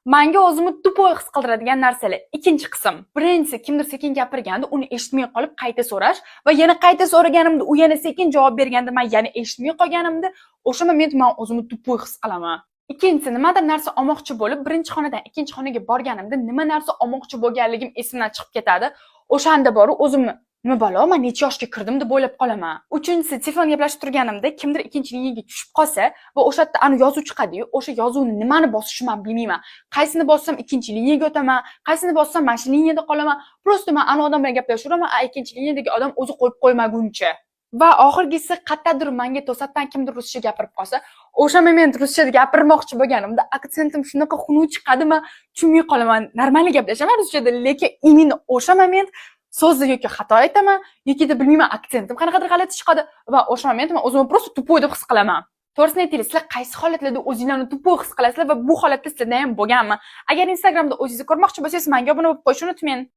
Menga o'zimni tupoy his qildiradigan narsalar. Ikkinchi qism. Birinchisi, kimdir sekin gapirganda uni eshitmay qolib qayta so'rash va yana qayta so'raganimda u yana sekin javob berganda men yana eshitmay qolganimda o'sha moment men o'zimni tupoy his qilaman. Ikkinchisi, nimadir narsa olmoqchi bo'lib, birinchi xonadan ikkinchi xonaga borganimda nima narsa olmoqchi bo'lganligim esimdan chiqib ketadi. O'shanda borib o'zimni nima balo, men necha yoshga kirdim deb o'ylab qolaman. Uchinchisi, telefon gaplashib turganimda kimdir ikkinchi liniyaga tushib qolsa va o'sha yerda ani yozuv chiqadi-yu, o'sha yozuvni nimani bosishni men bilmayman. Qaysini bossam ikkinchi liniyaga o'taman, qaysini bossam mana shu liniyada qolaman. Prosta men ani odam bilan gaplashaveraman, ikkinchi liniyadagi odam o'zi qo'yib qo'ymaguncha. Va oxirgisi, qayerdadir menga to'satdan kimdir ruscha gapirib qolsa, o'sha moment ruschada gapirmoqchi bo'lganimda aksentim shunaqa xunuk chiqadi, men tushunmay qolaman. Normal gaplashaman ruschada, lekin именно o'sha moment so'zni yoki xato aytaman yoki bilmayman aksentim qanaqadir g'alati chiqadi va o'sha moment men o'zimni prosta tupoy deb his qilaman. To'g'risini aytinglar, sizlar qaysi holatlarda o'zinglarni tupoy his qilasizlar va bu holatda sizlarda ham bo'lganmi? Agar Instagramda o'zingizni ko'rmoqchi bo'lsangiz, menga obuna bo'lib qo'yishni unutmang.